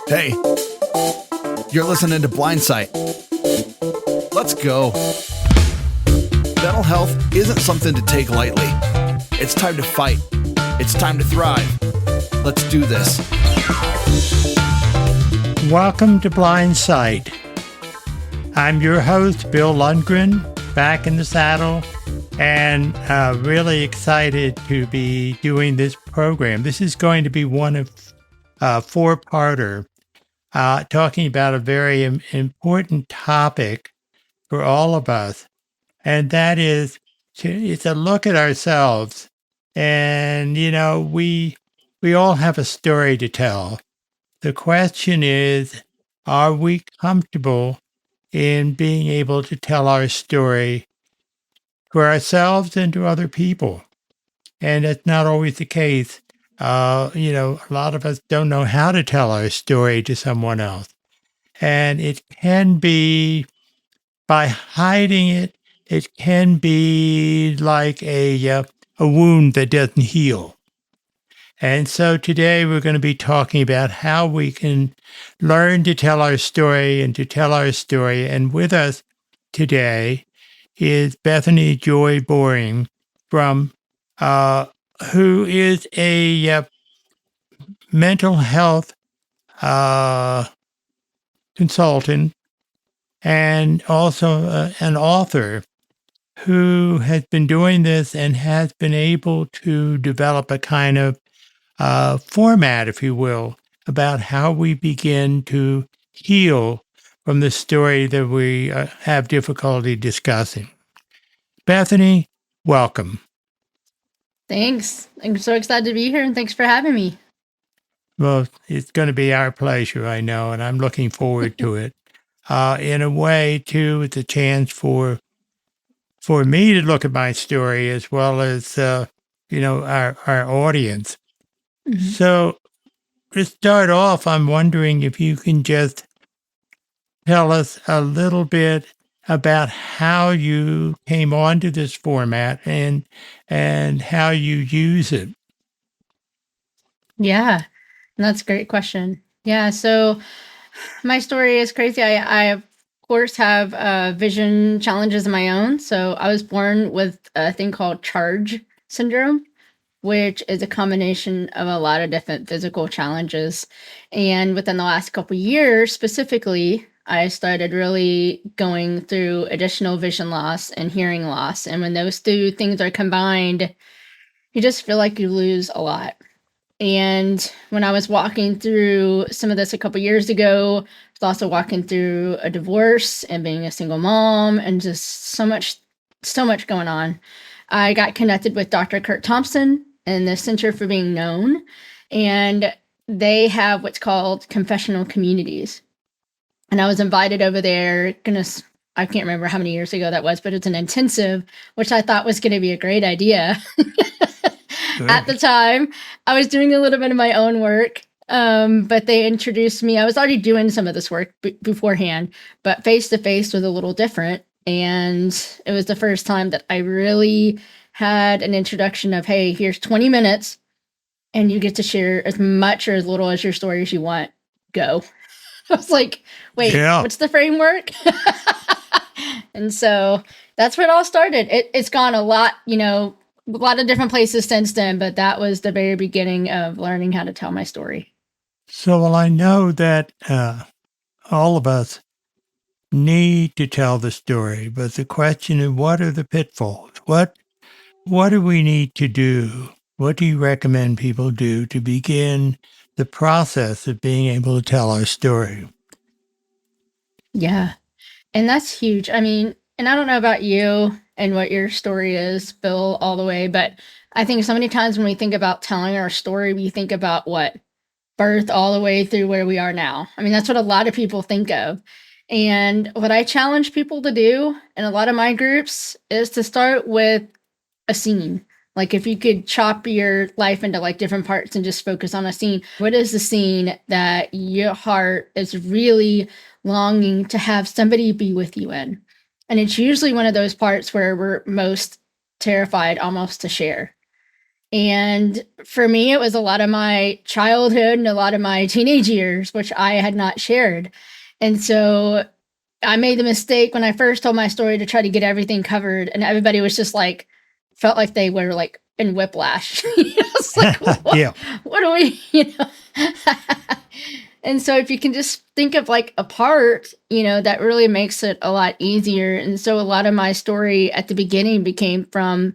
Hey, you're listening to Blindsight. Let's go. Mental health isn't something to take lightly. It's time to fight. It's time to thrive. Let's do this. Welcome to Blindsight. I'm your host, Bill Lundgren, back in the saddle, and really excited to be doing this program. This is going to be one of four-parter, talking about a very important topic for all of us, and that is it's a look at ourselves. And we all have a story to tell. The question is, are we comfortable in being able to tell our story to ourselves and to other people? And that's not always the case. A lot of us don't know how to tell our story to someone else. And it can be by hiding it. It can be like a wound that doesn't heal. And so today we're going to be talking about how we can learn to tell our story and to tell our story. And with us today is Bethany Joy Boring from who is a mental health consultant and also an author who has been doing this and has been able to develop a kind of format, if you will, about how we begin to heal from the story that we have difficulty discussing. Bethany, welcome. Thanks. I'm so excited to be here, and thanks for having me. Well, it's going to be our pleasure, I know, and I'm looking forward to it. In a way, too, it's a chance for me to look at my story as well as, our audience. Mm-hmm. So to start off, I'm wondering if you can just tell us a little bit about how you came onto this format and how you use it. Yeah, that's a great question. Yeah, so my story is crazy. I of course have vision challenges of my own. So I was born with a thing called charge syndrome, which is a combination of a lot of different physical challenges. And within the last couple of years, specifically, I started really going through additional vision loss and hearing loss. And when those two things are combined, you just feel like you lose a lot. And when I was walking through some of this a couple years ago, I was also walking through a divorce and being a single mom and just so much going on. I got connected with Dr. Kurt Thompson and the Center for Being Known, and they have what's called confessional communities. And I was invited over there. Goodness, I can't remember how many years ago that was, but it's an intensive, which I thought was going to be a great idea. At the time, I was doing a little bit of my own work, but they introduced me. I was already doing some of this work beforehand, but face-to-face was a little different. And it was the first time that I really had an introduction of, hey, here's 20 minutes, and you get to share as much or as little as your story as you want. Go. I was like, wait, What's the framework? And so that's where it all started. It's gone a lot, a lot of different places since then, but that was the very beginning of learning how to tell my story. So, well, I know that all of us need to tell the story, but the question is, what are the pitfalls? What do we need to do? What do you recommend people do to begin the process of being able to tell our story? Yeah. And that's huge. I mean, and I don't know about you and what your story is, Bill, all the way, but I think so many times when we think about telling our story, we think about what? Birth all the way through where we are now. I mean, that's what a lot of people think of. And what I challenge people to do in a lot of my groups is to start with a scene. Like if you could chop your life into like different parts and just focus on a scene, what is the scene that your heart is really longing to have somebody be with you in? And it's usually one of those parts where we're most terrified almost to share. And for me, it was a lot of my childhood and a lot of my teenage years, which I had not shared. And so I made the mistake when I first told my story to try to get everything covered, and everybody was just like, felt like they were like in whiplash. It's like, Yeah. what do we, And so if you can just think of like a part, that really makes it a lot easier. And so a lot of my story at the beginning became from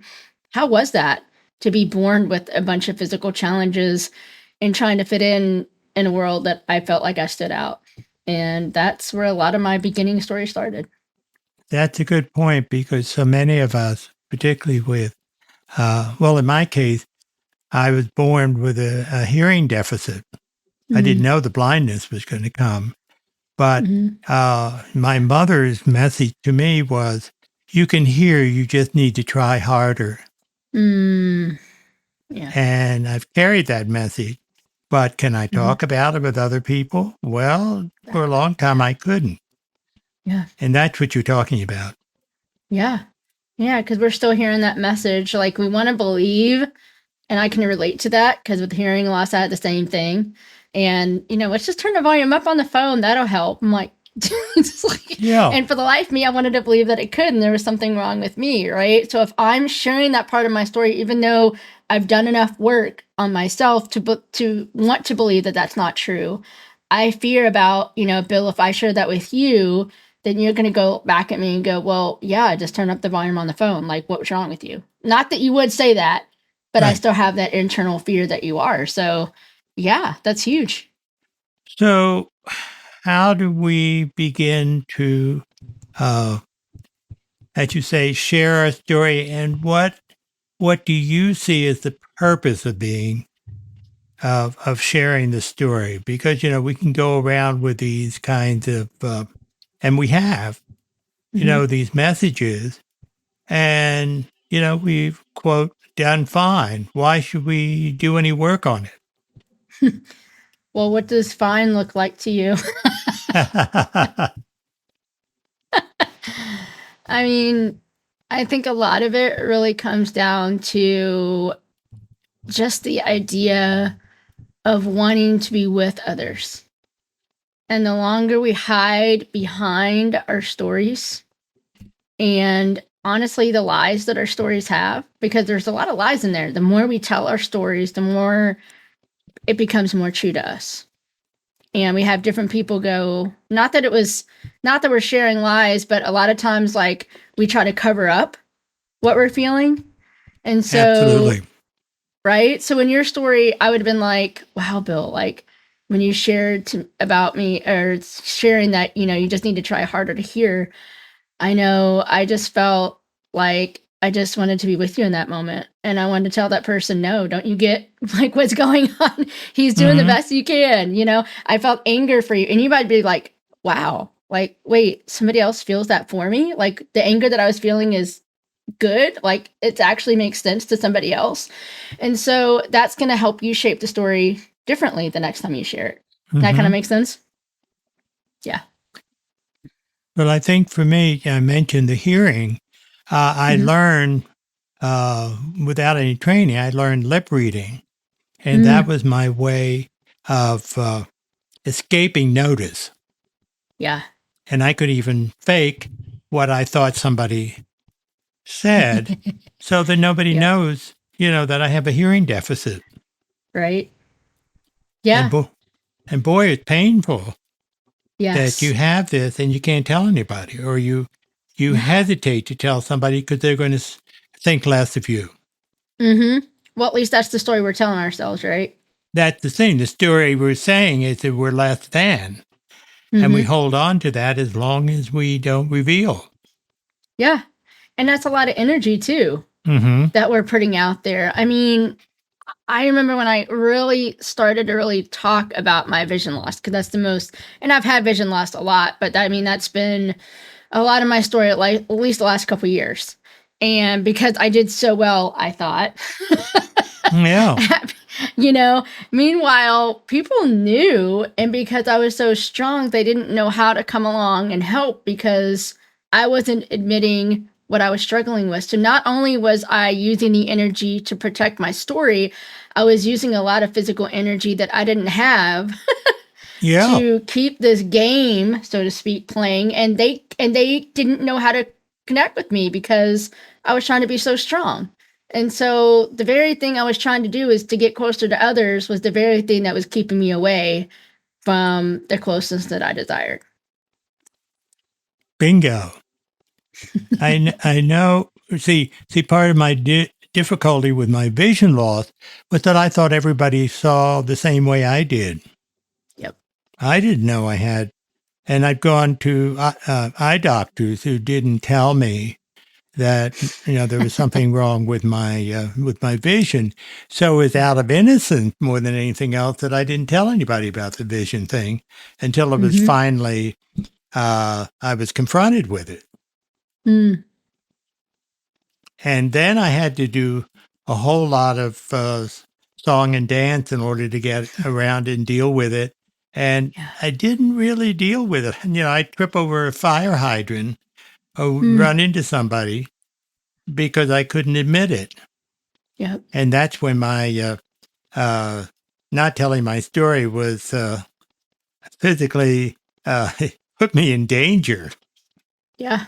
how was that to be born with a bunch of physical challenges and trying to fit in a world that I felt like I stood out. And that's where a lot of my beginning story started. That's a good point because so many of us, particularly with, well, in my case, I was born with a hearing deficit. I didn't Mhm. know the blindness was going to come. But Mhm. my mother's message to me was, you can hear, you just need to try harder. Mm. Yeah. And I've carried that message. But can I Mhm. talk about it with other people? Well, for a Exactly. long time, I couldn't. Yeah. And that's what you're talking about. Yeah. Yeah. Because we're still hearing that message. Like we want to believe, and I can relate to that because with hearing loss, I had the same thing. And let's just turn the volume up on the phone. That'll help. I'm like, it's like, Yeah. and for the life of me, I wanted to believe that it could, and there was something wrong with me, right? So if I'm sharing that part of my story, even though I've done enough work on myself to want to believe that that's not true, I fear about, Bill, if I share that with you, then you're going to go back at me and go, well, yeah, just turn up the volume on the phone. Like, what was wrong with you? Not that you would say that, but I Right. still have that internal fear that you are. So, yeah, that's huge. So, how do we begin to, uh, as you say, share our story? And what do you see as the purpose of being of sharing the story? Because we can go around with these kinds of, and we have, Hmm. these messages, and we've quote done fine. Why should we do any work on Well, what does fine look like to you? it? I mean, I think a lot of it really comes down to just the idea of wanting to be with others. And the longer we hide behind our stories and honestly, the lies that our stories have, because there's a lot of lies in there, the more we tell our stories, the more it becomes more true to us. And we have different people go, not that we're sharing lies, but a lot of times, like, we try to cover up what we're feeling. And so, Absolutely. right? So in your story, I would have been like, wow, Bill, like when you shared about me or sharing that, you just need to try harder to hear. I know I just felt like I just wanted to be with you in that moment. And I wanted to tell that person, no, don't you get like what's going on? He's doing the Hmm. best he can. I felt anger for you. And you might be like, wow, like, wait, somebody else feels that for me? Like the anger that I was feeling is good. Like it actually makes sense to somebody else. And so that's going to help you shape the story differently the next time you share it. That kind of Hmm. makes sense? Yeah. Well, I think for me, I mentioned the hearing. I Hmm. learned without any training. I learned lip reading, and that Mm, was my way of escaping notice. yeah. And I could even fake what I thought somebody said, so that nobody Yep. knows, that I have a hearing deficit. Right. And Yeah. and boy, it's painful that you Yes. have this and you can't tell anybody, or you Yeah. hesitate to tell somebody because they're going to think less of you. Mm-hmm. Well, at least that's the story we're telling ourselves, right? That's the thing. The story we're saying is that we're less than, and we Mm-hmm. hold on to that as long as we don't reveal. Yeah. And that's a lot of energy too Mm-hmm. that we're putting out there. I mean, I remember when I really started to really talk about my vision loss, because that's the most, and I've had vision loss a lot, but that's been a lot of my story at least the last couple of years. And because I did so well, I thought, Yeah. you know, meanwhile, people knew. And because I was so strong, they didn't know how to come along and help because I wasn't admitting what I was struggling with. So not only was I using the energy to protect my story, I was using a lot of physical energy that I didn't have Yeah. to keep this game, so to speak, playing. And they didn't know how to connect with me because I was trying to be so strong. And so the very thing I was trying to do is to get closer to others was the very thing that was keeping me away from the closeness that I desired. Bingo. I know. See, part of my difficulty with my vision loss was that I thought everybody saw the same way I did. Yep. I didn't know I had, and I'd gone to eye doctors who didn't tell me that there was something wrong with my vision. So it was out of innocence more than anything else that I didn't tell anybody about the vision thing until it was finally I was confronted with it. Mm. And then I had to do a whole lot of song and dance in order to get around and deal with it. And I didn't really deal with it. I'd trip over a fire hydrant or run into somebody because I couldn't admit it. Yep. And that's when my not telling my story was physically put me in danger. Yeah.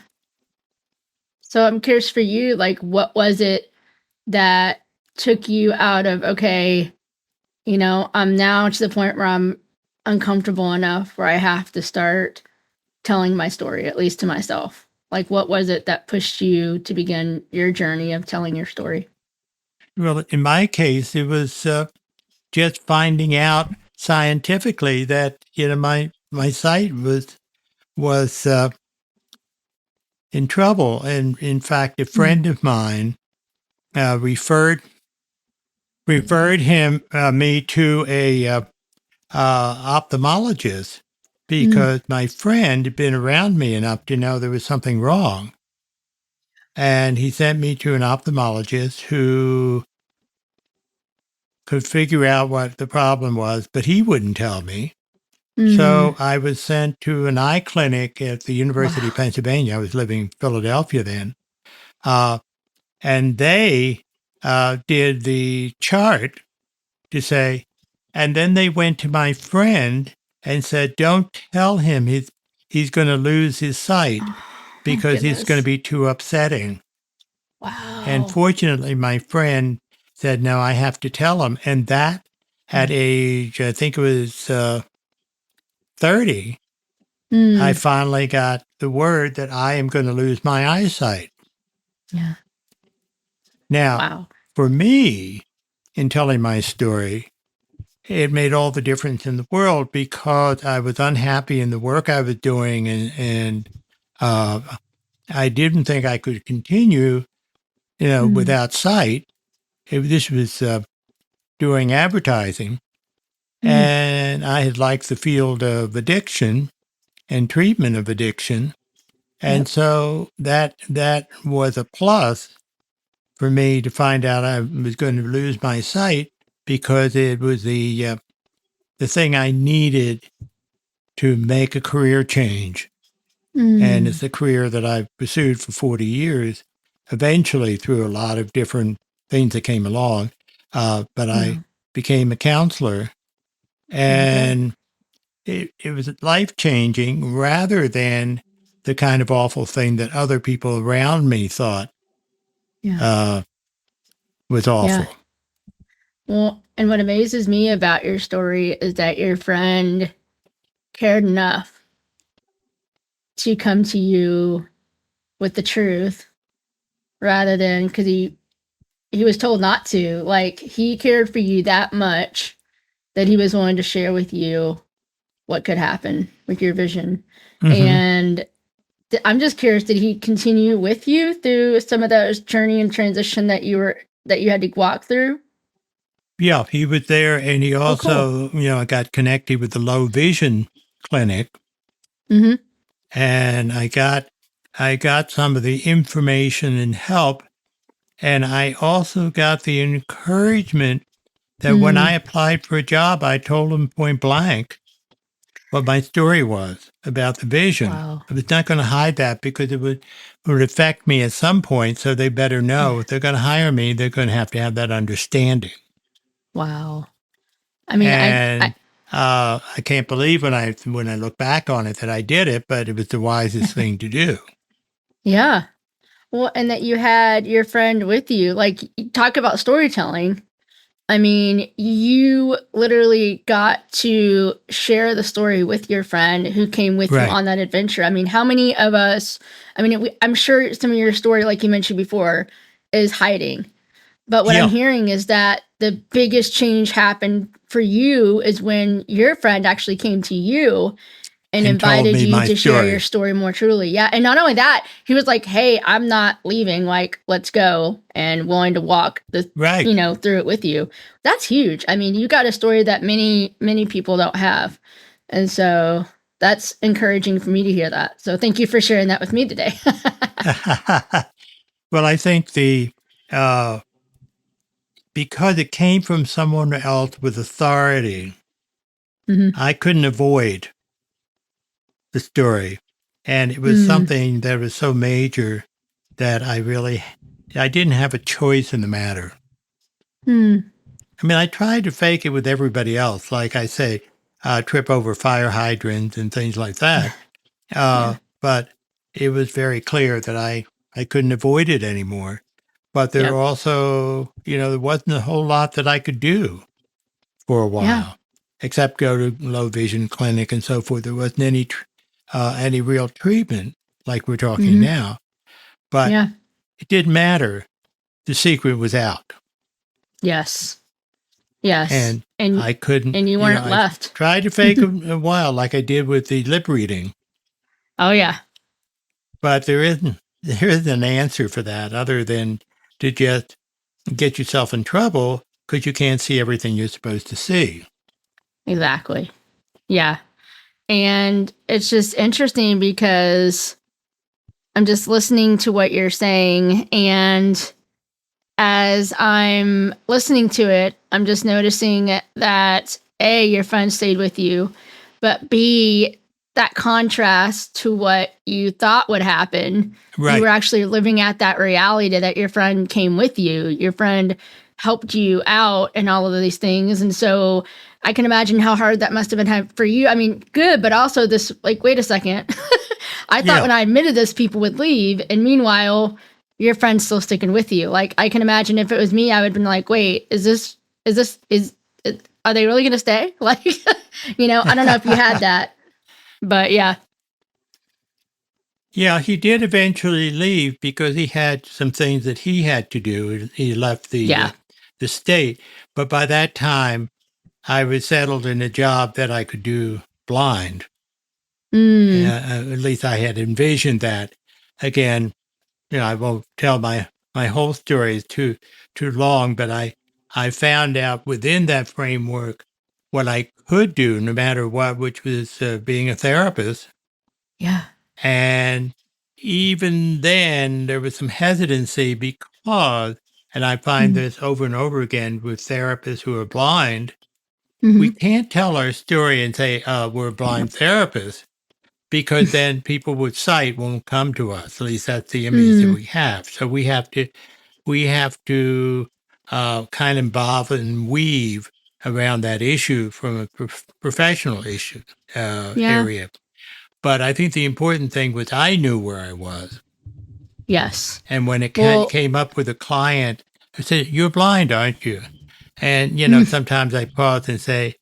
So I'm curious for you, like, what was it that took you out of, okay, I'm now to the point where I'm uncomfortable enough where I have to start telling my story, at least to myself? Like, what was it that pushed you to begin your journey of telling your story? Well, in my case, it was just finding out scientifically that my sight was in trouble, and in fact, a friend of mine referred him me to a ophthalmologist because my friend had been around me enough to know there was something wrong, and he sent me to an ophthalmologist who could figure out what the problem was, but he wouldn't tell me. So I was sent to an eye clinic at the University of Pennsylvania. I was living in Philadelphia then. And they did the chart to say, and then they went to my friend and said, don't tell him he's going to lose his sight because it's going to be too upsetting. Wow. And fortunately, my friend said, no, I have to tell him. And that at age, I think it was 30, I finally got the word that I am going to lose my eyesight. Yeah. Now, for me, in telling my story, it made all the difference in the world because I was unhappy in the work I was doing, and I didn't think I could continue, without sight. This was doing advertising, and I had liked the field of addiction and treatment of addiction. And so that was a plus for me to find out I was going to lose my sight because it was the thing I needed to make a career change. And it's a career that I've pursued for 40 years, eventually through a lot of different things that came along. But I became a counselor, and it was life-changing rather than the kind of awful thing that other people around me thought was awful. Yeah. Well, and what amazes me about your story is that your friend cared enough to come to you with the truth rather than because he was told not to. Like, he cared for you that much that he was willing to share with you what could happen with your vision. And I'm just curious, did he continue with you through some of those journey and transition that you had to walk through? Yeah, he was there, and he also, got connected with the low vision clinic, and I got some of the information and help, and I also got the encouragement that when I applied for a job, I told him point blank, what my story was about the vision. Wow. I was not going to hide that because it would affect me at some point. So they better know if they're going to hire me, they're going to have that understanding. Wow. I mean, And I can't believe when I look back on it that I did it, but it was the wisest thing to do. yeah. Well, and that you had your friend with you. Like, talk about storytelling. I mean, you literally got to share the story with your friend who came with you Right. on that adventure. I mean, how many of us, I mean, I'm sure some of your story, like you mentioned before, is hiding. But what Yeah. I'm hearing is that the biggest change happened for you is when your friend actually came to you and And told invited me you my to share story. your story more truly. Yeah. And not only that, he was like, hey, I'm not leaving. Like, let's go, and willing to walk the, Right. through it with you. That's huge. I mean, you got a story that many, many people don't have. And so that's encouraging for me to hear that. So thank you for sharing that with me today. Well, I think because it came from someone else with authority, Mhm. I couldn't avoid the story. And it was something that was so major that I didn't have a choice in the matter. Mm. I mean, I tried to fake it with everybody else, like I say, trip over fire hydrants and things like that. Yeah. But it was very clear that I couldn't avoid it anymore. But there Yep. also, there wasn't a whole lot that I could do for a while, Yeah. except go to low vision clinic and so forth. There wasn't any real treatment like we're talking now. But Yeah. it didn't matter. The secret was out. Yes. Yes. And I couldn't. And you weren't I left. tried to fake a while, like I did with the lip reading. Oh yeah. But there isn't an answer for that other than to just get yourself in trouble because you can't see everything you're supposed to see. Exactly. Yeah. And it's just interesting because I'm just listening to what you're saying, and as I'm listening to it, I'm just noticing that A, your friend stayed with you, but B, that contrast to what you thought would happen. Right. You were actually living at that reality that your friend came with you. Your friend helped you out and all of these things. And so I can imagine how hard that must have been for you. I mean, good, but also this, like, wait a second. I thought when I admitted this, people would leave. And meanwhile, your friend's still sticking with you. Like, I can imagine if it was me, I would have been like, wait, are they really going to stay? Like, I don't know if you had that, but yeah. Yeah, he did eventually leave because he had some things that he had to do. He left the state. But by that time, I was settled in a job that I could do blind. At least I had envisioned that. Again, I won't tell my whole story is too long, but I found out within that framework what I could do, no matter what, which was being a therapist. Yeah. And even then, there was some hesitancy because, and I find this over and over again with therapists who are blind, we can't tell our story and say, we're a blind therapist, because then people with sight won't come to us. At least that's the image that we have. So we have to kind of involve and weave around that issue from a professional issue area. But I think the important thing was I knew where I was. Yes. And when it came up with a client who said, "You're blind, aren't you?" And, sometimes I pause and say,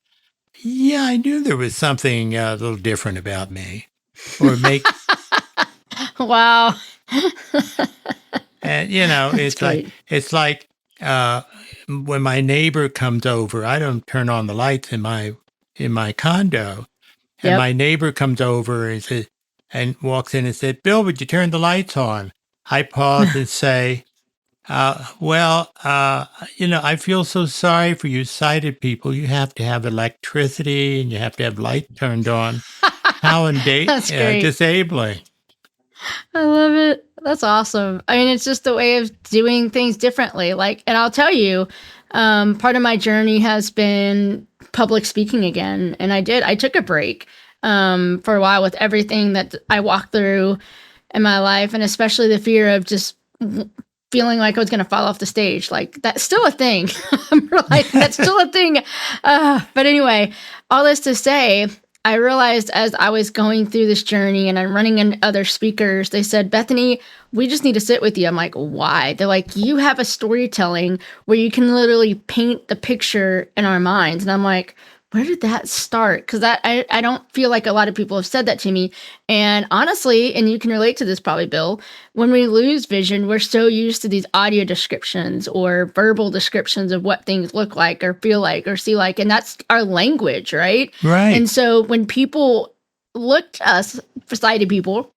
"Yeah, I knew there was something a little different about me." Or make Wow. and it's like when my neighbor comes over, I don't turn on the lights in my condo, and my neighbor comes over and says and walks in and said, "Bill, would you turn the lights on?" I pause and say, I feel so sorry for you sighted people. You have to have electricity and you have to have lights turned on. How That's great. disabling." I love it. That's awesome. I mean, it's just a way of doing things differently. Like, and I'll tell you, part of my journey has been public speaking again. And I took a break. for a while with everything that I walked through in my life, and especially the fear of just feeling like I was going to fall off the stage. Like, that's still a thing. I'm realizing that's still a thing. But anyway, all this to say, I realized as I was going through this journey and I'm running into other speakers, they said, Bethany, we just need to sit with you. I'm like, why? They're like, you have a storytelling where you can literally paint the picture in our minds. And I'm like, where did that start? Because I don't feel like a lot of people have said that to me. And honestly, and you can relate to this probably, Bill, when we lose vision, we're so used to these audio descriptions or verbal descriptions of what things look like or feel like or see like, and that's our language, right? Right. And so when people look to us, for sighted people,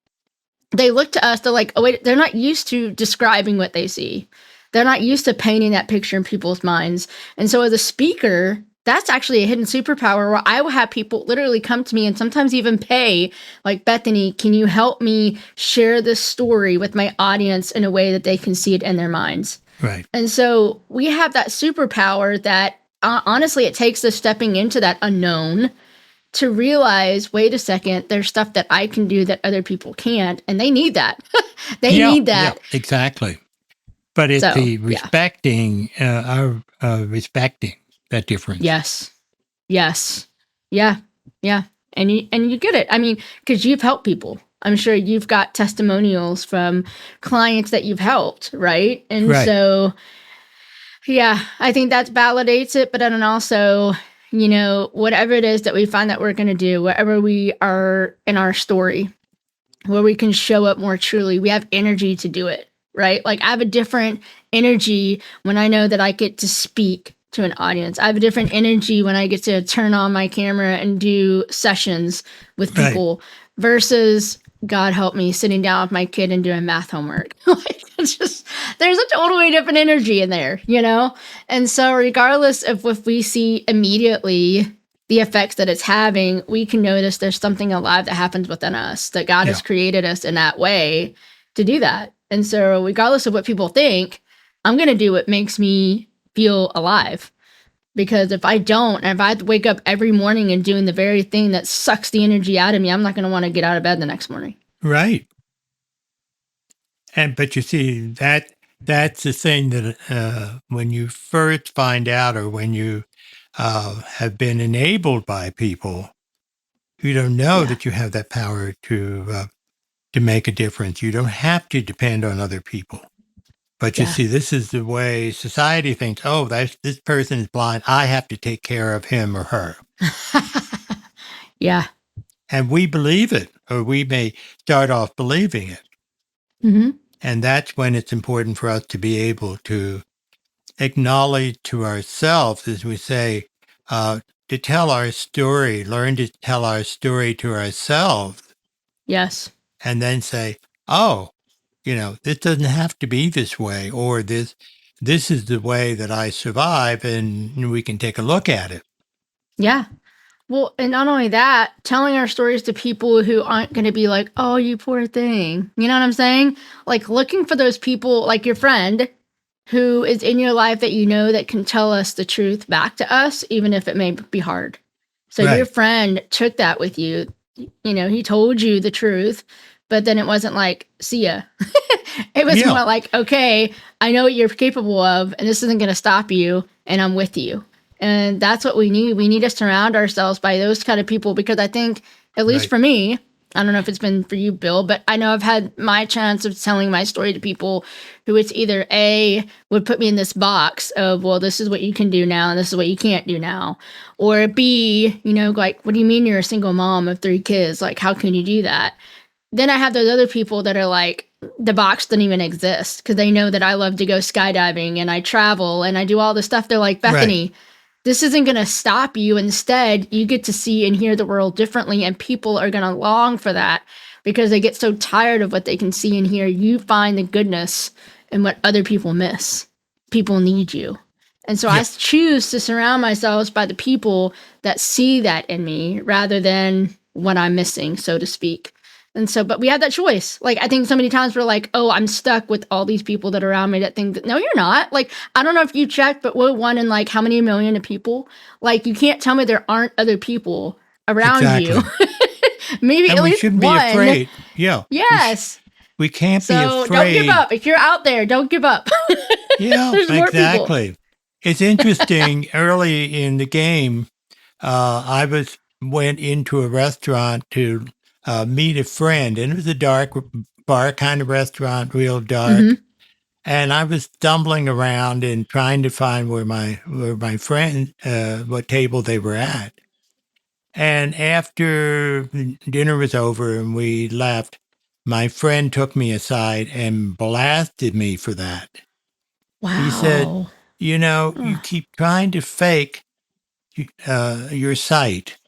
they look to us, they're like, oh, wait, they're not used to describing what they see. They're not used to painting that picture in people's minds. And so as a speaker, that's actually a hidden superpower where I will have people literally come to me and sometimes even pay, like, Bethany, can you help me share this story with my audience in a way that they can see it in their minds? Right. And so we have that superpower that honestly, it takes us stepping into that unknown to realize, wait a second, there's stuff that I can do that other people can't, and they need that. They need that. Yeah, exactly. But it's the respecting, respecting that difference. Yes. Yeah. And you get it. I mean, because you've helped people. I'm sure you've got testimonials from clients that you've helped, right? And so, yeah, I think that validates it. But then also, you know, whatever it is that we find that we're going to do, wherever we are in our story, where we can show up more truly, we have energy to do it, right? Like, I have a different energy when I know that I get to speak to an audience. I have a different energy when I get to turn on my camera and do sessions with people versus, God help me, sitting down with my kid and doing math homework. Like, it's just, there's a totally different energy in there, you know? And so regardless of if we see immediately the effects that it's having, we can notice there's something alive that happens within us, that God has created us in that way to do that. And so regardless of what people think, I'm going to do what makes me feel alive. Because if I don't, and if I have to wake up every morning and doing the very thing that sucks the energy out of me, I'm not going to want to get out of bed the next morning. Right. But you see, that's the thing that when you first find out, or when you have been enabled by people, you don't know that you have that power to make a difference. You don't have to depend on other people. But you see, this is the way society thinks, oh, this person is blind. I have to take care of him or her. Yeah. And we believe it, or we may start off believing it. Mm-hmm. And that's when it's important for us to be able to acknowledge to ourselves, as we say, to tell our story, learn to tell our story to ourselves. Yes. And then say, oh, you know, this doesn't have to be this way, or this is the way that I survive, and we can take a look at it. Yeah. Well, and not only that, telling our stories to people who aren't going to be like, oh, you poor thing. You know what I'm saying? Like, looking for those people, like your friend who is in your life that you know that can tell us the truth back to us, even if it may be hard. So your friend took that with you. You know, he told you the truth, but then it wasn't like, see ya. It was more like, okay, I know what you're capable of, and this isn't going to stop you, and I'm with you. And that's what we need. We need to surround ourselves by those kind of people, because I think, at least for me, I don't know if it's been for you, Bill, but I know I've had my chance of telling my story to people who it's either A, would put me in this box of, well, this is what you can do now and this is what you can't do now. Or B, you know, like, what do you mean you're a single mom of 3 kids? Like, how can you do that? Then I have those other people that are like, the box doesn't even exist, because they know that I love to go skydiving and I travel and I do all this stuff. They're like, Bethany, this isn't going to stop you. Instead, you get to see and hear the world differently, and people are going to long for that because they get so tired of what they can see and hear. You find the goodness in what other people miss. People need you. And so I choose to surround myself by the people that see that in me rather than what I'm missing, so to speak. And so, but we have that choice. Like, I think so many times we're like, oh, I'm stuck with all these people that are around me that think that, no, you're not. Like, I don't know if you checked, but we're one in like how many million of people? Like, you can't tell me there aren't other people around you. Maybe And at we least shouldn't be one. afraid. Yeah. Yes. We can't be So don't give afraid. up. If you're out there, don't give up. Yeah, There's more people. exactly. It's interesting. Early in the game, went into a restaurant to meet a friend, and it was a dark bar kind of restaurant, real dark. Mm-hmm. And I was stumbling around and trying to find where my friend what table they were at. And after dinner was over and we left, my friend took me aside and blasted me for that. Wow. He said, you keep trying to fake your sight.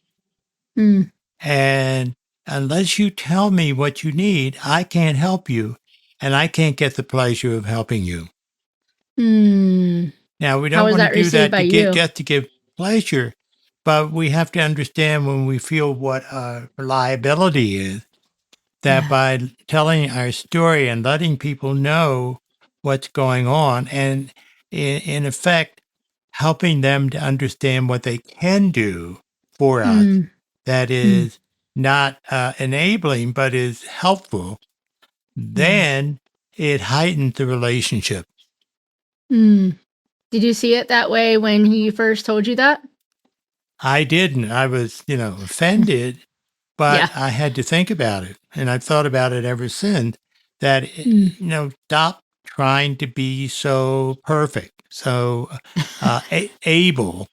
Mm. And unless you tell me what you need, I can't help you. And I can't get the pleasure of helping you. Mm. Now, we How don't was want to that do received that by to you? just to give pleasure, but we have to understand when we feel what our liability is, that Yeah. by telling our story and letting people know what's going on, and in effect, helping them to understand what they can do for us, Mm. that Mm. is not enabling, but is helpful, Yeah. then it heightens the relationship. Mm. Did you see it that way when he first told you that? I didn't. I was, offended, but Yeah. I had to think about it. And I've thought about it ever since that, Mm. stop trying to be so perfect, so able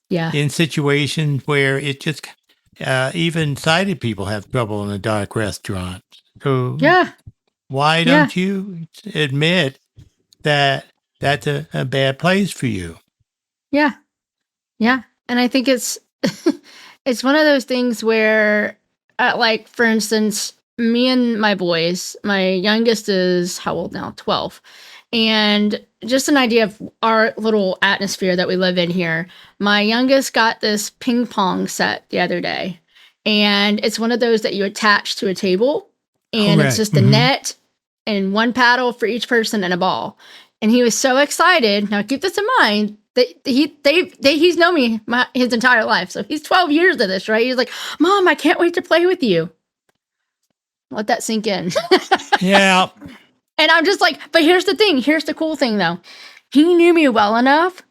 Yeah. in situations where it just, even sighted people have trouble in a dark restaurant. So Yeah. why Yeah. don't you admit that that's a bad place for you? Yeah. Yeah. And I think it's it's one of those things where like for instance, me and my boys, my youngest is how old now? 12. And just an idea of our little atmosphere that we live in here. My youngest got this ping pong set the other day. And it's one of those that you attach to a table and it's Correct. just a net and one paddle for each person and a ball. And he was so excited. Now keep this in mind that he's known me his entire life. So he's 12 years of this, right? He's like, "Mom, I can't wait to play with you." Let that sink in. Yeah. And I'm just like, but here's the thing. Here's the cool thing though. He knew me well enough.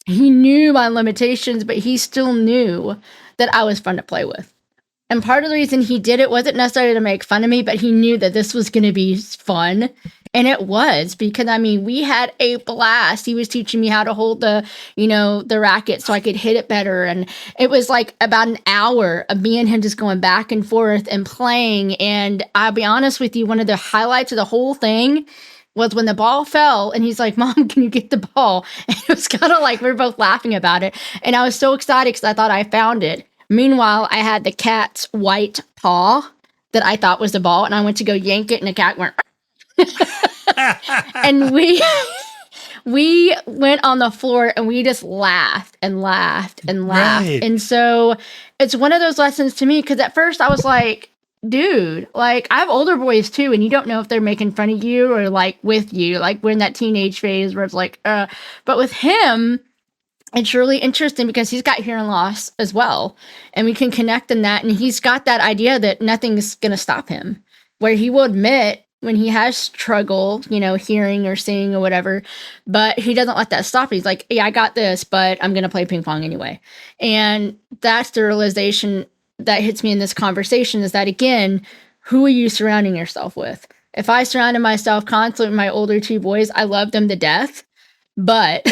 He knew my limitations, but he still knew that I was fun to play with. And part of the reason he did it wasn't necessarily to make fun of me, but he knew that this was going to be fun. And it was because, I mean, we had a blast. He was teaching me how to hold the racket so I could hit it better. And it was like about an hour of me and him just going back and forth and playing. And I'll be honest with you, one of the highlights of the whole thing was when the ball fell and he's like, "Mom, can you get the ball?" And it was kind of like we were both laughing about it. And I was so excited because I thought I found it. Meanwhile, I had the cat's white paw that I thought was the ball, and I went to go yank it, and the cat went. And we went on the floor, and we just laughed and laughed and laughed. Right. And so it's one of those lessons to me because at first I was like, "Dude, like I have older boys too, and you don't know if they're making fun of you or like with you. Like we're in that teenage phase where it's like, But with him." It's really interesting because he's got hearing loss as well. And we can connect in that. And he's got that idea that nothing's going to stop him, where he will admit when he has trouble, hearing or seeing or whatever, but he doesn't let that stop. He's like, "Yeah, I got this, but I'm going to play ping pong anyway." And that's the realization that hits me in this conversation is that, again, who are you surrounding yourself with? If I surrounded myself constantly with my older two boys, I love them to death. But,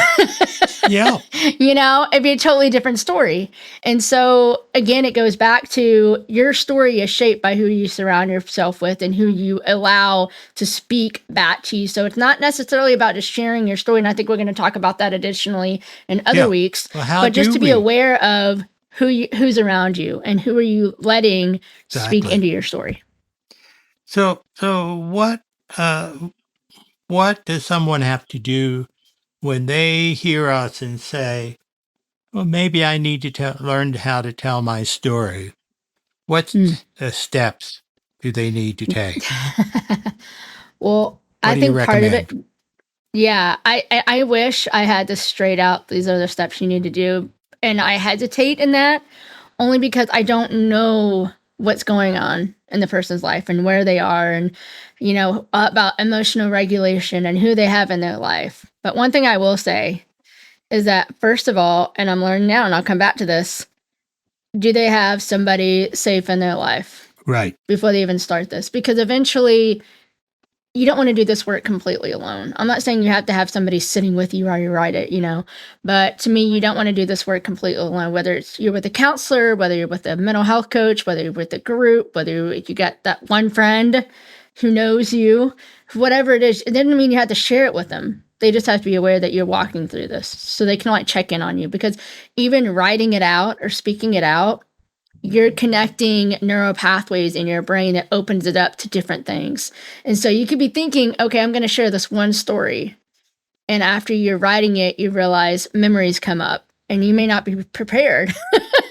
Yeah. it'd be a totally different story. And so, again, it goes back to your story is shaped by who you surround yourself with and who you allow to speak back to you. So it's not necessarily about just sharing your story. And I think we're going to talk about that additionally in other weeks. Well, how but just do to be we? aware of who's around you and who are you letting speak Exactly. into your story. So what does someone have to do when they hear us and say, "Well, maybe I need to learn how to tell my story"? What steps do they need to take? Well, What I do you think part of recommend? it, yeah, I wish I had this straight out. These are the steps you need to do. And I hesitate in that. only because I don't know what's going on in the person's life and where they are and, about emotional regulation and who they have in their life. But one thing I will say is that, first of all, and I'm learning now, and I'll come back to this, do they have somebody safe in their life? Right. Before they even start this? Because eventually you don't want to do this work completely alone. I'm not saying you have to have somebody sitting with you while you write it, but to me, you don't want to do this work completely alone, whether it's you're with a counselor, whether you're with a mental health coach, whether you're with a group, whether you got that one friend who knows you, whatever it is. It doesn't mean you have to share it with them. They just have to be aware that you're walking through this so they can check in on you, because even writing it out or speaking it out, you're connecting neural pathways in your brain that opens it up to different things. And so you could be thinking, okay, I'm going to share this one story. And after you're writing it, you realize memories come up and you may not be prepared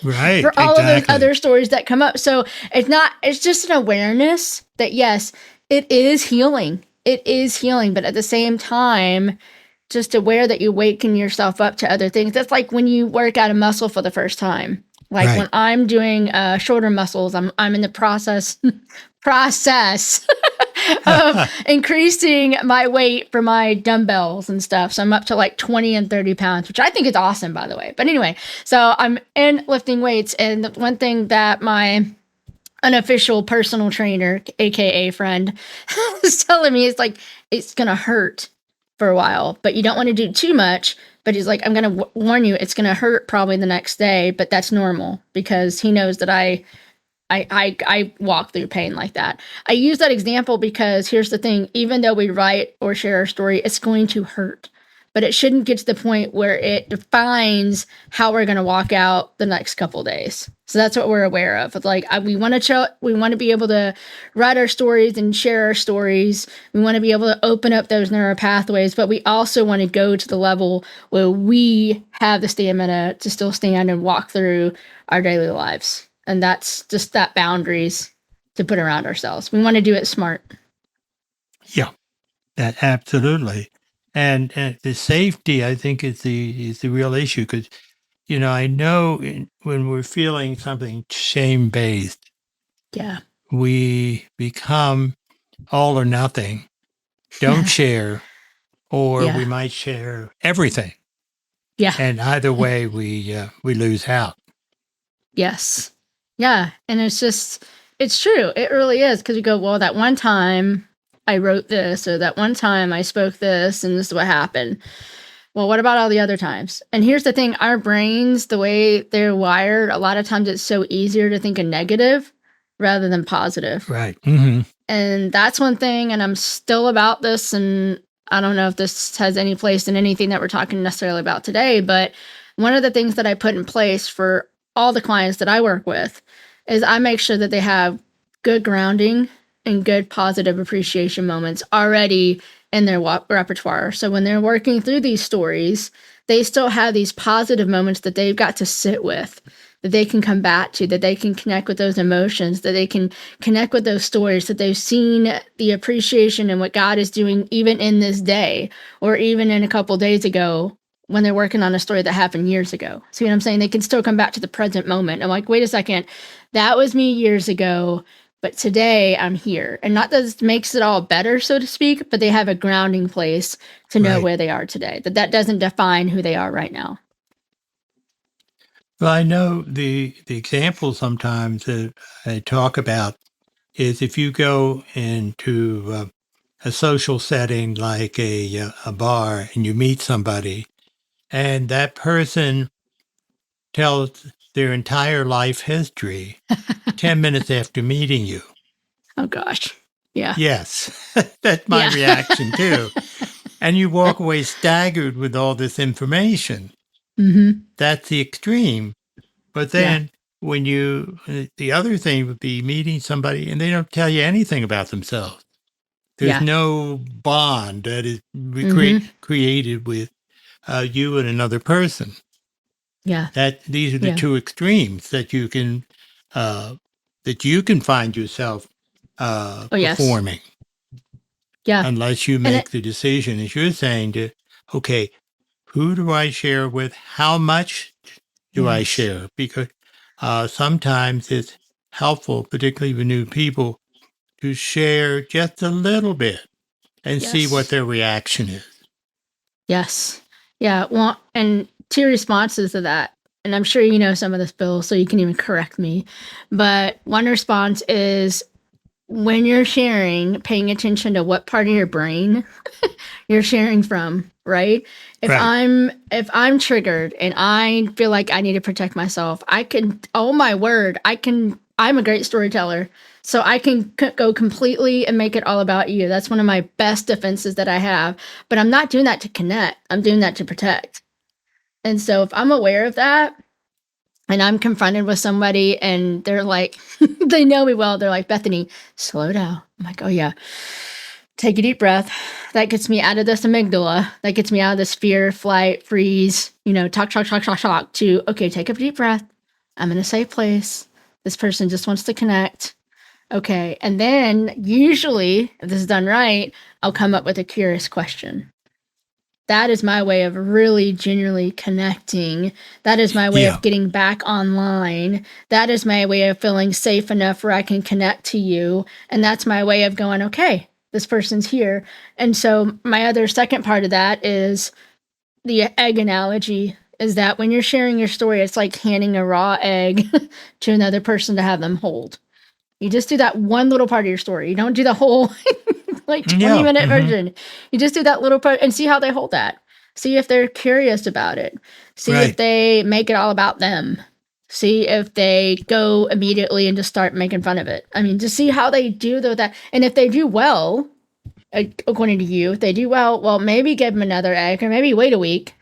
right, for all of those other stories that come up. So it's just an awareness that, yes, it is healing. It is healing. But at the same time, just aware that you waken yourself up to other things. That's like when you work out a muscle for the first time. Like when I'm doing shoulder muscles, I'm in the process of increasing my weight for my dumbbells and stuff. So I'm up to like 20 and 30 pounds, which I think is awesome, by the way. But anyway, so I'm in lifting weights. And the one thing that my unofficial personal trainer, AKA friend, was telling me is like, it's going to hurt for a while, but you don't want to do too much. But he's like, I'm going to warn you, it's going to hurt probably the next day, but that's normal, because he knows that I walk through pain like that. I use that example because here's the thing, even though we write or share our story, it's going to hurt, but it shouldn't get to the point where it defines how we're going to walk out the next couple days. So that's what we're aware of. It's like, we want to be able to write our stories and share our stories. We want to be able to open up those neural pathways, but we also want to go to the level where we have the stamina to still stand and walk through our daily lives. And that's just that boundaries to put around ourselves. We want to do it smart. Yeah, that absolutely. And the safety, I think, is the real issue, because I know when we're feeling something shame-based, we become all or nothing, don't share, or we might share everything. Yeah. And either way, we lose out. Yes. Yeah. And it's true. It really is. Because you go, well, that one time I wrote this, or that one time I spoke this, and this is what happened. Well, what about all the other times? And here's the thing, our brains, the way they're wired, a lot of times it's so easier to think of negative rather than positive. Right. Mm-hmm. And that's one thing, and I'm still about this, and I don't know if this has any place in anything that we're talking necessarily about today, but one of the things that I put in place for all the clients that I work with is I make sure that they have good grounding and good positive appreciation moments already in their repertoire. So when they're working through these stories, they still have these positive moments that they've got to sit with, that they can come back to, that they can connect with those emotions, that they can connect with those stories, that they've seen the appreciation and what God is doing even in this day, or even in a couple days ago when they're working on a story that happened years ago. See what I'm saying? They can still come back to the present moment. I'm like, wait a second, that was me years ago, but today I'm here. And not that it makes it all better, so to speak, but they have a grounding place to know where they are today, that doesn't define who they are right now. Well, I know the example sometimes that I talk about is if you go into a social setting like a bar, and you meet somebody, and that person tells their entire life history 10 minutes after meeting you. Oh, gosh. Yeah. Yes, that's my reaction too. And you walk away staggered with all this information. Mm-hmm. That's the extreme. But then when the other thing would be meeting somebody and they don't tell you anything about themselves. There's no bond that is created with you and another person. Yeah. These are the two extremes that you can find yourself performing. Yeah. Unless you make the decision, as you're saying, to, okay, who do I share with? How much do I share? Because sometimes it's helpful, particularly with new people, to share just a little bit and see what Yes. their reaction is. Yes. Yeah. Well, and two responses to that, and I'm sure you know some of this, Bill, so you can even correct me. But one response is when you're sharing, paying attention to what part of your brain you're sharing from, right? Right. If I'm triggered and I feel like I need to protect myself, I can, oh my word, I'm a great storyteller. So I can go completely and make it all about you. That's one of my best defenses that I have. But I'm not doing that to connect. I'm doing that to protect. And so if I'm aware of that and I'm confronted with somebody and they're like, they know me well, they're like, Bethany, slow down. I'm like, oh yeah. Take a deep breath. That gets me out of this amygdala. That gets me out of this fear, flight, freeze, talk, to, okay, take a deep breath. I'm in a safe place. This person just wants to connect. Okay. And then usually, if this is done right, I'll come up with a curious question. That is my way of really genuinely connecting. That is my way Yeah. of getting back online. That is my way of feeling safe enough where I can connect to you. And that's my way of going, okay, this person's here. And so my other second part of that is the egg analogy is that when you're sharing your story, it's like handing a raw egg to another person to have them hold. You just do that one little part of your story. You don't do the whole like 20-minute version. You just do that little part and see how they hold that. See if they're curious about it. See if they make it all about them. See if they go immediately and just start making fun of it. I mean, just see how they do that. And if they do well, according to you, if they do well, maybe give them another egg or maybe wait a week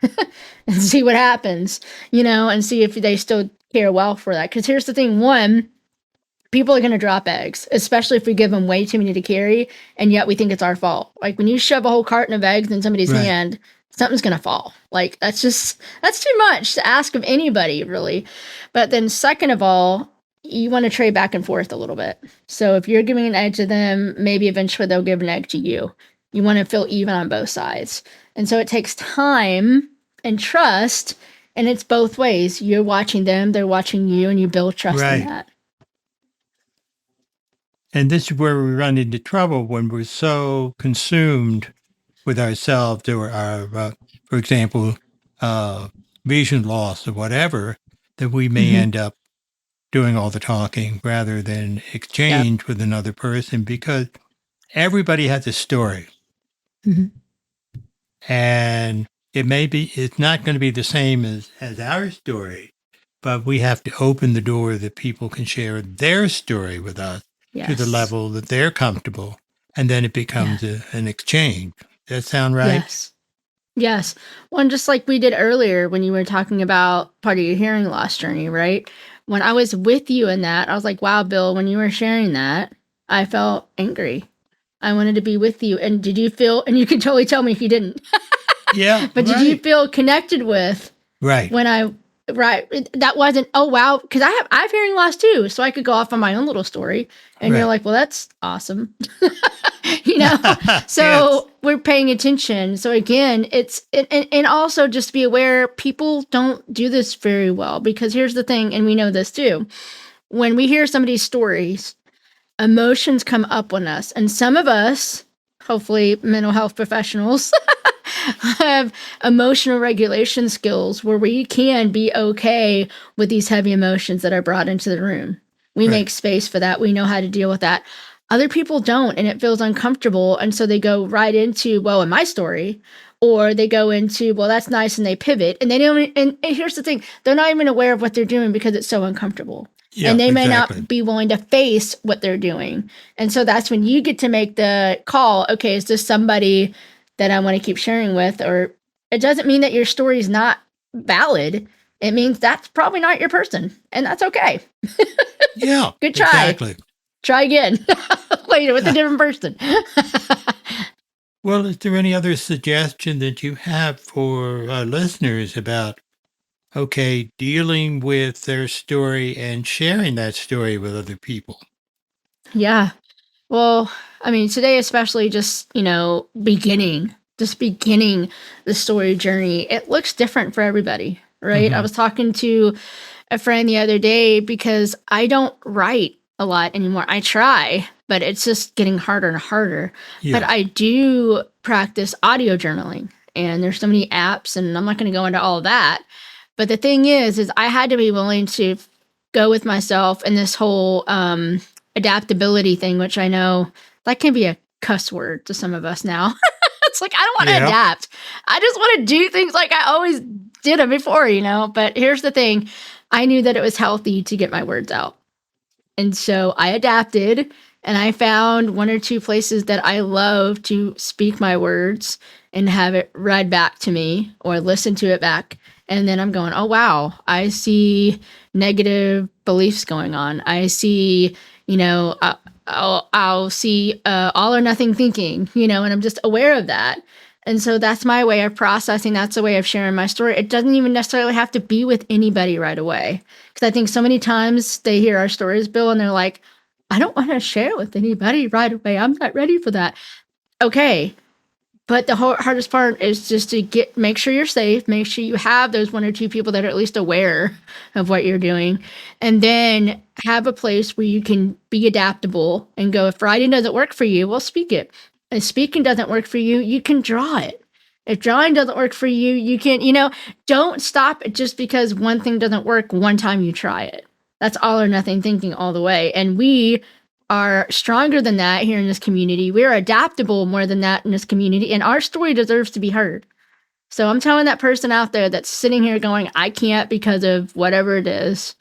and see what happens, and see if they still care well for that. Because here's the thing. One, people are going to drop eggs, especially if we give them way too many to carry, and yet we think it's our fault. Like when you shove a whole carton of eggs in somebody's hand, something's going to fall. Like that's too much to ask of anybody, really. But then second of all, you want to trade back and forth a little bit. So if you're giving an egg to them, maybe eventually they'll give an egg to you. You want to feel even on both sides. And so it takes time and trust, and it's both ways. You're watching them, they're watching you, and you build trust in that. And this is where we run into trouble when we're so consumed with ourselves or our, for example, vision loss or whatever, that we may end up doing all the talking rather than exchange with another person, because everybody has a story. And it's not going to be the same as our story, but we have to open the door that people can share their story with us to the level that they're comfortable. And then it becomes an exchange. Does that sound right? Yes. Well, and just like we did earlier when you were talking about part of your hearing loss journey, right? When I was with you in that, I was like, wow, Bill, when you were sharing that, I felt angry. I wanted to be with you. And did you feel, and you can totally tell me if you didn't. But did you feel connected with when that wasn't, oh wow, because I have hearing loss too, so I could go off on my own little story, and you're like, well, that's awesome. So we're paying attention. So again, and also just be aware, people don't do this very well, because here's the thing, and we know this too, when we hear somebody's stories, emotions come up on us, and some of us, hopefully mental health professionals, have emotional regulation skills where we can be okay with these heavy emotions that are brought into the room. We make space for that. We know how to deal with that. Other people don't, and it feels uncomfortable. And so they go right into, well, in my story, or they go into, well, that's nice, and they pivot. And they don't, and here's the thing, they're not even aware of what they're doing because it's so uncomfortable. And they may not be willing to face what they're doing. And so that's when you get to make the call, okay, is this somebody that I want to keep sharing with? Or it doesn't mean that your story is not valid. It means that's probably not your person, and that's okay. Good try. Exactly. Try again later with a different person. Well, is there any other suggestion that you have for our listeners about, dealing with their story and sharing that story with other people? Yeah. Well, I mean, today, especially just beginning the story journey, it looks different for everybody, right? I was talking to a friend the other day because I don't write a lot anymore. I try, but it's just getting harder and harder. Yeah. But I do practice audio journaling, and there's so many apps, and I'm not going to go into all of that. But the thing is I had to be willing to go with myself in this whole adaptability thing, which I know that can be a cuss word to some of us now. It's like, I don't want to Yeah. adapt. I just want to do things like I always did them before, But here's the thing. I knew that it was healthy to get my words out. And so I adapted, and I found one or two places that I love to speak my words and have it read back to me or listen to it back. And then I'm going, oh, wow, I see negative beliefs going on. I see, I'll see all or nothing thinking, and I'm just aware of that. And so that's my way of processing. That's a way of sharing my story. It doesn't even necessarily have to be with anybody right away. Because I think so many times they hear our stories, Bill, and they're like, I don't want to share with anybody right away. I'm not ready for that. Okay. But the hardest part is just to make sure you're safe, make sure you have those one or two people that are at least aware of what you're doing, and then have a place where you can be adaptable and go, if writing doesn't work for you, well, speak it. If speaking doesn't work for you, you can draw it. If drawing doesn't work for you, you can, don't stop it just because one thing doesn't work one time you try it. That's all or nothing thinking all the way. And we are stronger than that here in this community. We're adaptable more than that in this community, and our story deserves to be heard. So I'm telling that person out there that's sitting here going, I can't because of whatever it is.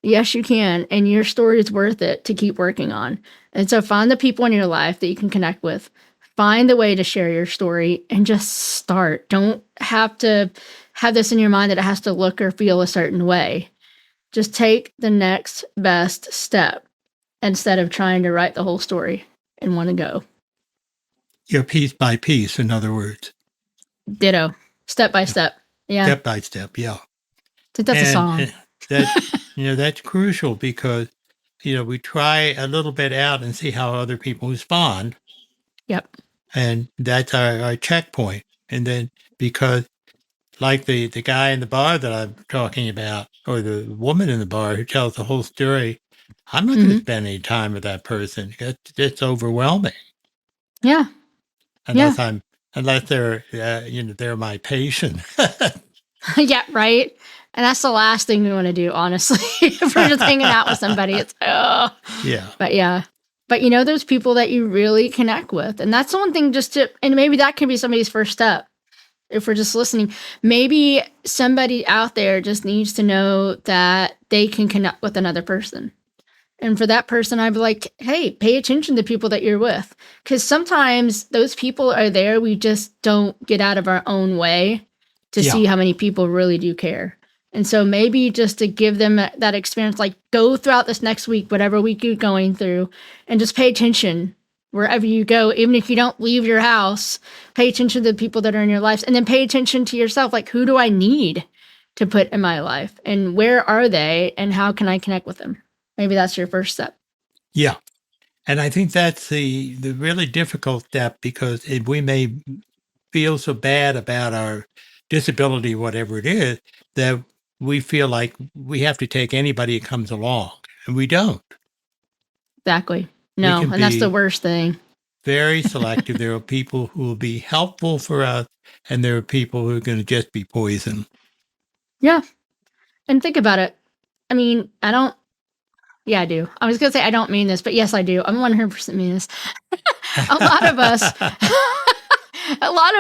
Yes, you can, and your story is worth it to keep working on. And so find the people in your life that you can connect with. Find the way to share your story and just start. Don't have to have this in your mind that it has to look or feel a certain way. Just take the next best step instead of trying to write the whole story in one go. You're piece by piece, in other words. Ditto. Step by step. Yeah. Step by step, yeah. I think that's a song. That's crucial because, we try a little bit out and see how other people respond. Yep. And that's our checkpoint. And then because like the guy in the bar that I'm talking about, or the woman in the bar who tells the whole story, I'm not going to spend any time with that person. It's overwhelming. Yeah. Unless they're they're my patient. Yeah, right. And that's the last thing we want to do, honestly. If we're just hanging out with somebody, it's Yeah. But yeah. But those people that you really connect with. And that's the one thing and maybe that can be somebody's first step. If we're just listening, maybe somebody out there just needs to know that they can connect with another person. And for that person, I'd be like, hey, pay attention to people that you're with. Because sometimes those people are there. We just don't get out of our own way to see how many people really do care. And so maybe just to give them that experience, like go throughout this next week, whatever week you're going through, and just pay attention wherever you go. Even if you don't leave your house, pay attention to the people that are in your lives, and then pay attention to yourself. Like, who do I need to put in my life? And where are they? And how can I connect with them? Maybe that's your first step. Yeah. And I think that's the really difficult step because we may feel so bad about our disability, whatever it is, that we feel like we have to take anybody that comes along. And we don't. Exactly. No, and that's the worst thing. Very selective. There are people who will be helpful for us, and there are people who are going to just be poison. Yeah. And think about it. I mean, yeah, I do. I was going to say I don't mean this, but yes, I do. I'm 100% mean this. A lot of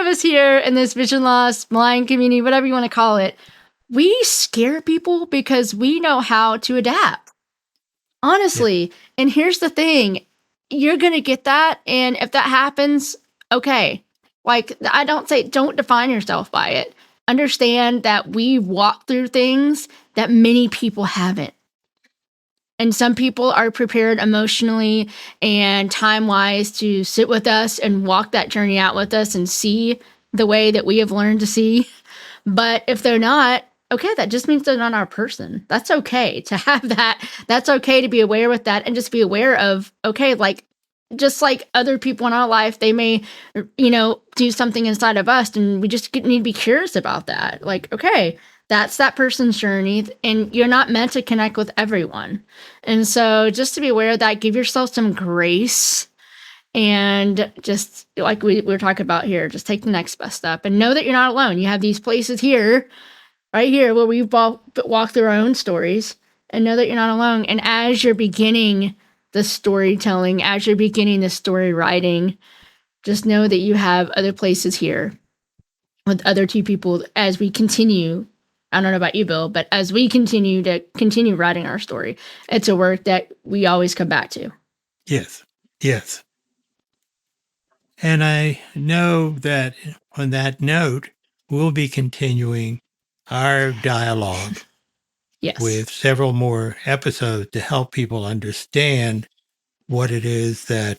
us here in this vision loss, blind community, whatever you want to call it, we scare people because we know how to adapt. Honestly. Yeah. And here's the thing. You're going to get that. And if that happens, okay. Like, I don't say don't define yourself by it. Understand that we walk through things that many people haven't. And some people are prepared emotionally and time-wise to sit with us and walk that journey out with us and see the way that we have learned to see. But if they're not, okay, that just means they're not our person. That's okay to have that. That's okay to be aware with that and just be aware of, okay, like, just like other people in our life, they may, do something inside of us and we just need to be curious about that. Like, okay, That's that person's journey, and you're not meant to connect with everyone. And so just to be aware of that, give yourself some grace, and just like we were talking about here, just take the next best step and know that you're not alone. You have these places here, right here, where we've walked through our own stories, and know that you're not alone. And as you're beginning the storytelling, as you're beginning the story writing, just know that you have other places here with other two people as we continue. I don't know about you, Bill, but as we continue writing our story, it's a work that we always come back to. Yes. Yes. And I know that on that note, we'll be continuing our dialogue Yes. with several more episodes to help people understand what it is that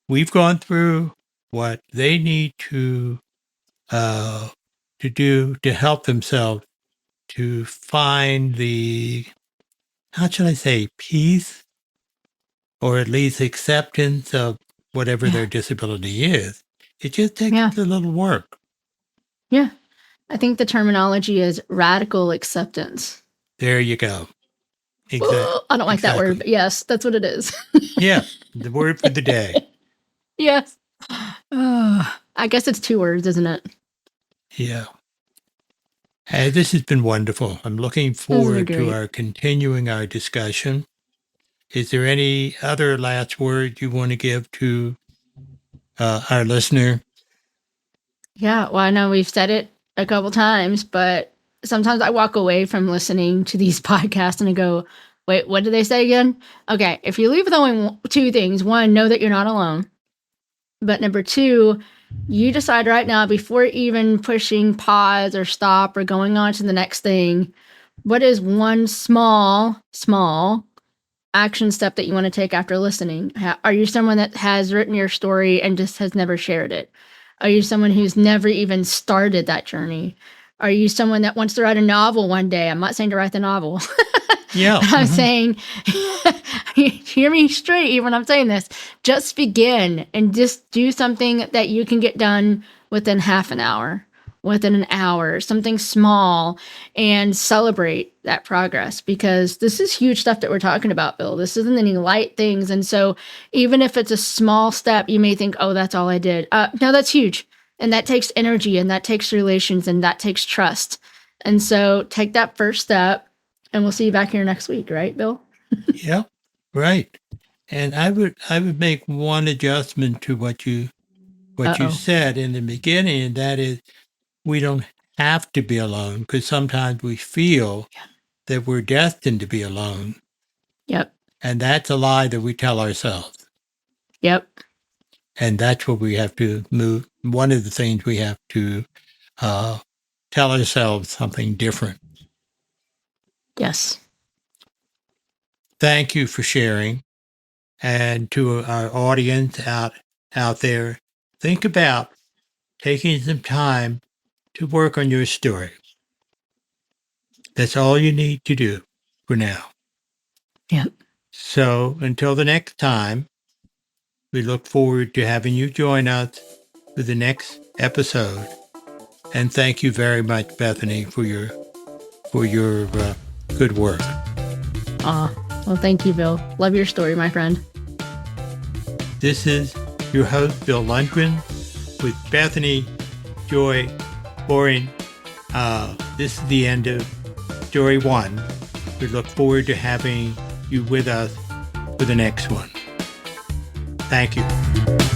we've gone through, what they need to do to help themselves to find the, how should I say, peace, or at least acceptance of whatever their disability is. It just takes a little work. Yeah. I think the terminology is radical acceptance. There you go. Exactly. I don't like that word, but yes, that's what it is. Yeah, the word for the day. Yes. I guess it's 2 words, isn't it? Yeah. This has been wonderful. I'm looking forward to our continuing our discussion. Is there any other last word you want to give to our listener? Yeah, well, I know we've said it a couple times, but sometimes I walk away from listening to these podcasts and I go, wait, what did they say again? Okay, if you leave with only 2 things, 1, know that you're not alone. But number 2, you decide right now, before even pushing pause or stop or going on to the next thing, what is one small action step that you want to take after listening? Are you someone that has written your story and just has never shared it? Are you someone who's never even started that journey? Are you someone that wants to write a novel one day? I'm not saying to write the novel. Yeah. I'm saying, hear me straight even when I'm saying this. Just begin and just do something that you can get done within half an hour, within an hour, something small, and celebrate that progress, because this is huge stuff that we're talking about, Bill. This isn't any light things. And so even if it's a small step, you may think, oh, that's all I did. No, that's huge. And that takes energy, and that takes relations, and that takes trust. And so take that first step, and we'll see you back here next week, right, Bill? Yeah, right. And I would make one adjustment to what you said in the beginning, and that is, we don't have to be alone, because sometimes we feel that we're destined to be alone. Yep. And that's a lie that we tell ourselves. Yep. And that's what we have to move. One of the things we have to tell ourselves something different. Yes. Thank you for sharing. And to our audience out there, think about taking some time to work on your story. That's all you need to do for now. Yep. So until the next time, we look forward to having you join us for the next episode. And thank you very much, Bethany, for your good work. Well, thank you, Bill. Love your story, my friend. This is your host, Bill Lundgren, with Bethany Joy Boring. This is the end of Story 1. We look forward to having you with us for the next one. Thank you.